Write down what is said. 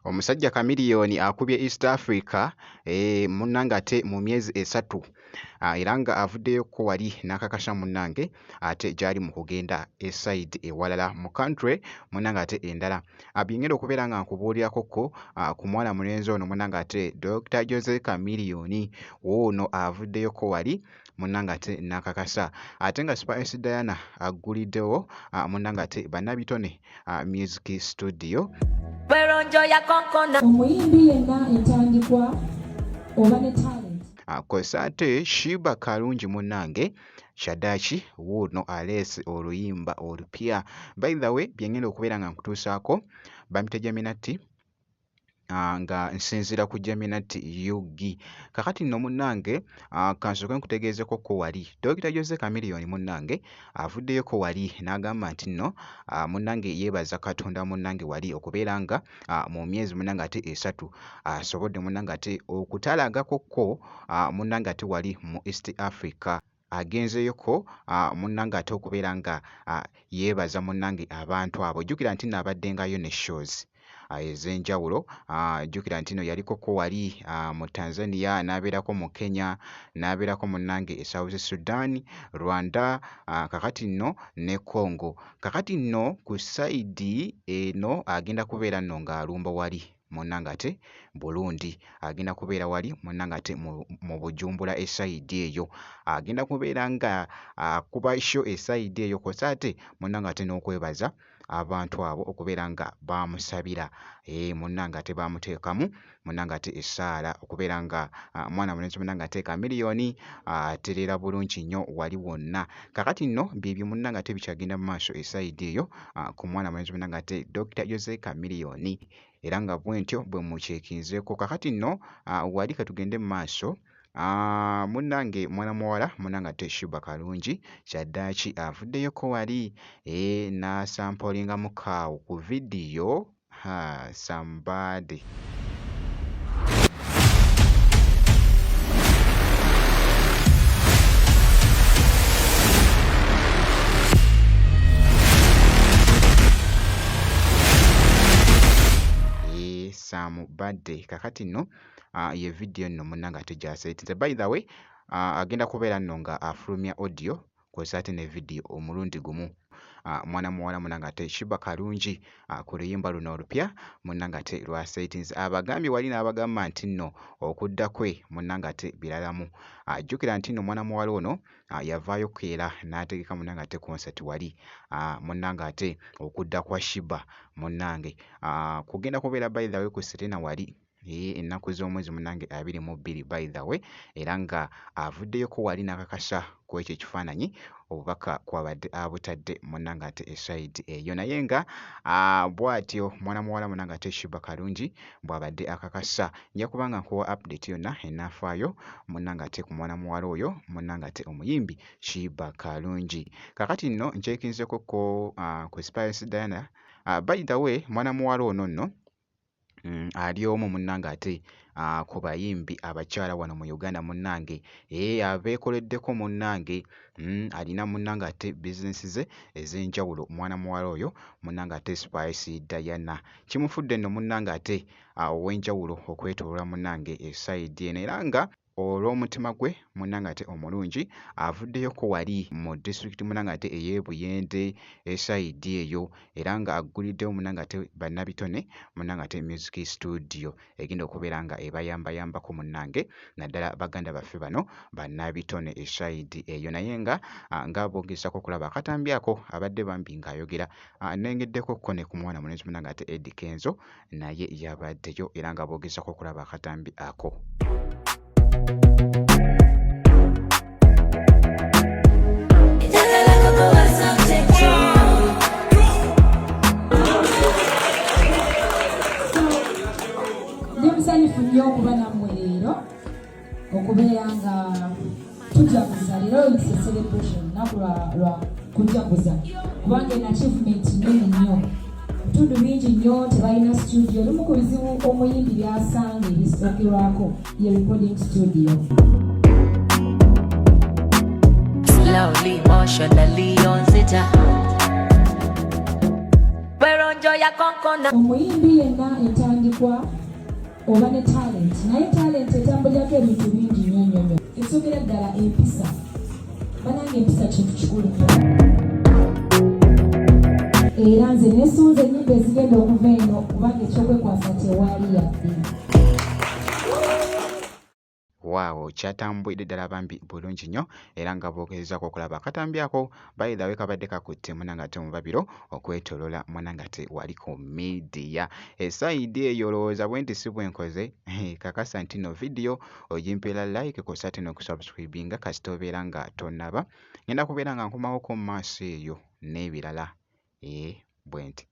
Omusajja Chameleone akubye East Africa munnange ate mu myezi 3 era nga avuddeyoko wali n'akakasa munnange ate gy'ali mu kugenda eside ewalala mu country munnange ate endala. Byengenda okubeera nga nkubuulirako ku mwana mulenzi ono munnange ate Dr. Jose Chameleone wuuno avuddeyoko wali munnange ate n'akakasa ate nga Spice Diana agguliddewo munnange ate Bannabitone Music Studio. Omuyimbi yenna entandikwa oba ne talent. Kosa ate Shiba Kalungi munnange Shadachi wuuno aleese oluyimba olupya. By the way byengenda okubeera nga nkutuusaako bamite Geminati nga nsinzira ku Geminati Yugi. Kakati nno munnange kansooke nkutegeezeko ko wali Dr. Jose Chameleone munnange avuddeyoko wali n'agamba nti nno munnange yeebaza Katonda munnange wali okubeera nga mu myezi munnange ate 3 asobodde munnange ate okutalagakoko munnange ate wali mu East Africa. Agenzeyoko munnange ate okubeera nga yeebaza munnange abantu abo. Jjukira nti n'abaddengayo ne shows ez'enjawulo. Jjukira nti no yalikoko wali mu Tanzania, n'abeerako mu Kenya, n'abeerako munnange e South Sudan, Rwanda, kakati nno ne Congo. Kakati nno ku sayidi eno agenda kubeera nno ng'alumba wali munnange ate Burundi, agenda kubeera wali munnange ate mu Bujumbura esayidi eyo, agenda kubeera nga akuba show esayidi eyo kosa ate munnange ate n'okwebaza abantu abo okubeera nga bamusabira munnange ate bamuteekamu munnange ate essaala okubeera nga mwana mulenzi munnange ate Chameleone atereera bulungi nnyo wali wonna. Kakati nno byebyo munnange ate bikyagenda mu maaso esayidi eyo ku mwana mulenzi munnange ate Dr. Jose Chameleone era nga bwentyo bwe mukyekinzeeko. Kakati nno wali katugende mu maaso munnange mwana muwala munnange ate Shiba Kalungi Shadachi avuddeyoko wali n'asampolinga mukaawo ku vidiyo somebody. Somebody. Kakati nno ye video nno munnange ate gy'aseetinze. By the way agenda kubeera nno nga afulumya audio kw'ossa ate ne video omulundi gumu. Mwana muwala munnange ate Shiba Kalungi ku luyimba luno olupya munnange ate lwaseetinze. Abagambye wali n'abagamba nti nno okudda kwe munnange ate biralamu. Jjukira nti nno mwana muwala ono yavaayo keera n'ategeka munnange ate concert wali munnange ate okudda kwa Shiba munnange kugenda kubeera by the way ku Serena wali ennaku z'omwezi munnange 22 by the way era nga avuddeyoko wali n'akakasa ku ekyo ekifaananyi obubaka kwabadde abutadde munnange ate esayidi eyo naye nga bw'atyo mwana muwala munnange ate Shiba Kalungi bw'abadde akakasa. Nja kubanga nkuwa update yonna ennaafaayo munnange ate ku mwana muwala oyo munnange ate omuyimbi Shiba Kalungi. Kakati nno nkyekinzeko ku Spice Diana. By the way mwana muwala ono nno ali omu munnange ate ku bayimbi abakyala wano mu Uganda munnange abeekoleddeko munnange alina munnange ate bizinesi ze ez'enjawulo mwana muwala oyo munnange ate Spice Diana. Kimufudde nno munnange ate ow'enjawulo okwetooloola munnange esayidi eno era nga olw'omutima gwe munnange ate omulungi avuddeyoko wali mu disitulikiti munnange ate ey'e Buyende esayidi eyo era nga agguliddewo munnange ate Bannabitone munnange ate Music Studio egenda okubeera nga ebayambayambako munnange naddala baganda baffe bano Bannabitone esayidi eyo naye nga boogezako okulaba akatambi ako abadde bambi ng'ayogera nengeddeko ne ku mwana mulenzi munnange ate Eddie Kenzo naye yabaddeyo era nga boogezako okulaba akatambi ako. Musanyufu nnyo okuba nammwe leero okubeera nga tujaguza leero it's a celebration naku lwa kujaguza kubanga en achievement nnene nnyo bitundu bingi nnyo tebalina studio lumu ku bizibu omuyimbi byasanga ebisookerwako ye recording studio. Slowly, emotionally on zita. omuyimbi yenna entandikwa oba ne talent naye talent etambulirako ebintu bingi nnyo nnyo nnyo esogera ddala empisa banange empisa kintu kikulu nnyo era nze nesunze ennyimba ezigenda okuva eno kubanga ekyokwekwasa tewali yadde. Waawo kyatambulidde ddala bambi bulungi nnyo era nga boogezaako okulaba akatambi ako bayithawe kabadde kakutte munangate mu babiro okwetoloola munangate wali ku midiya esayidi eyo olowooza bwe nti si bwe nkoze kakasa nti no vidiyo ogimpeera like kosa ate n'okusubscribinga kasita obeera nga tonnaba ngenda kubeera nga nkomawoko mu maaso eyo n'ebirala bwe nti